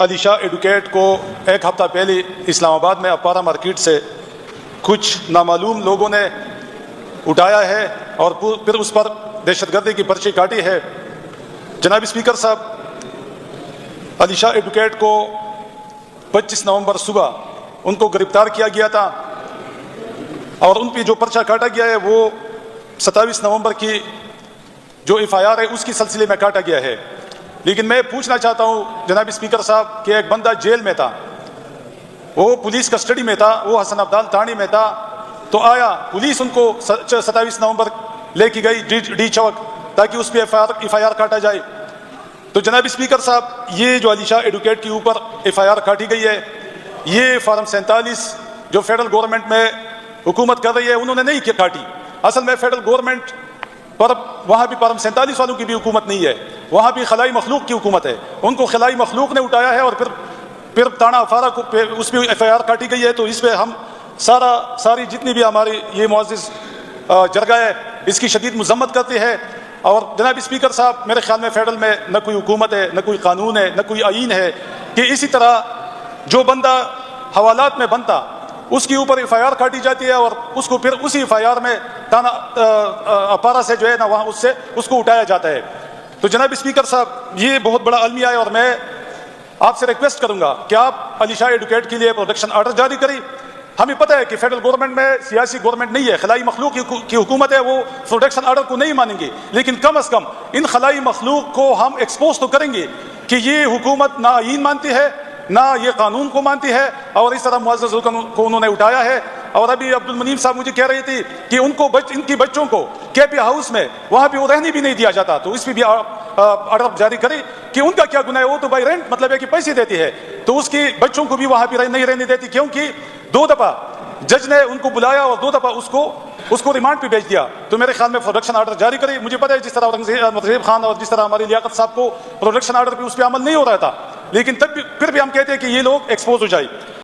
Ali Shah advocate کو ایک ہفتہ پہلے اسلام آباد میں اپارا مارکیٹ سے کچھ نامعلوم لوگوں نے اٹھایا ہے اور پھر اس پر دہشت گردی کی پرچی کاٹی ہے۔ جناب اسپیکر صاحب، علی شاہ ایڈوکیٹ کو 25 نومبر صبح ان کو گرفتار کیا گیا تھا اور ان پہ جو پرچہ کاٹا گیا ہے وہ 27 نومبر کی جو FIR ہے اس کی سلسلے میں کاٹا گیا ہے۔ لیکن میں پوچھنا چاہتا ہوں جناب اسپیکر صاحب کہ ایک بندہ جیل میں تھا، وہ پولیس کسٹڈی میں تھا، وہ حسن عبدال تھانے میں تھا، تو آیا پولیس ان کو 27 نومبر لے کے گئی ڈی چوک تاکہ اس پہ FIR کاٹا جائے۔ تو جناب اسپیکر صاحب، یہ جو علی شاہ ایڈوکیٹ کے اوپر FIR کاٹی گئی ہے، یہ فارم 47 جو فیڈرل گورنمنٹ میں حکومت کر رہی ہے انہوں نے نہیں کاٹی۔ اصل میں فیڈرل گورنمنٹ پر وہاں بھی فارم 47 والوں کی بھی حکومت نہیں ہے، وہاں بھی خلائی مخلوق کی حکومت ہے، ان کو خلائی مخلوق نے اٹھایا ہے اور پھر تانا افارہ کو اس پہ FIR کاٹی گئی ہے۔ تو اس پہ ہم ساری جتنی بھی ہماری یہ معزز جرگہ ہے اس کی شدید مذمت کرتے ہیں۔ اور جناب اسپیکر صاحب، میرے خیال میں فیڈرل میں نہ کوئی حکومت ہے، نہ کوئی قانون ہے، نہ کوئی آئین ہے کہ اسی طرح جو بندہ حوالات میں بنتا اس کے اوپر FIR کاٹی جاتی ہے اور اس کو پھر اسی FIR میں تانا اپارا سے جو ہے نا وہاں اس کو اٹھایا جاتا ہے۔ تو جناب اسپیکر صاحب، یہ بہت بڑا المیہ ہے اور میں آپ سے ریکویسٹ کروں گا کہ آپ علی شاہ ایڈوکیٹ کے لیے پروٹیکشن آرڈر جاری کریں۔ ہمیں پتہ ہے کہ فیڈرل گورنمنٹ میں سیاسی گورنمنٹ نہیں ہے، خلائی مخلوق کی حکومت ہے، وہ پروٹیکشن آرڈر کو نہیں مانیں گے، لیکن کم از کم ان خلائی مخلوق کو ہم ایکسپوز تو کریں گے کہ یہ حکومت نہ آئین مانتی ہے نہ یہ قانون کو مانتی ہے، اور اس طرح معزز کو انہوں نے اٹھایا ہے۔ اور ابھی عبد المنیم صاحب مجھے کہہ رہی تھی کہ ان کی بچوں کو KP ہاؤس میں وہاں بھی وہ رہنے بھی نہیں دیا جاتا، تو اس پہ بھی آرڈر جاری کریں کہ ان کا کیا گناہ ہے، وہ تو بائی رینٹ مطلب ہے کہ پیسے دیتی ہے، تو اس کی بچوں کو بھی وہاں پہ نہیں رہنے دیتی، کیونکہ 2 دفعہ جج نے ان کو بلایا اور 2 دفعہ اس کو ریمانڈ پہ بھیج دیا۔ تو میرے خیال میں پروٹیکشن آرڈر جاری کریں۔ مجھے پتہ ہے جس طرح اورنگزیب خان اور جس طرح ہماری لیاقت صاحب کو پروٹیکشن آرڈر پہ اس پہ عمل نہیں ہو رہا تھا، لیکن پھر بھی ہم کہتے ہیں کہ یہ لوگ ایکسپوز ہو جائے۔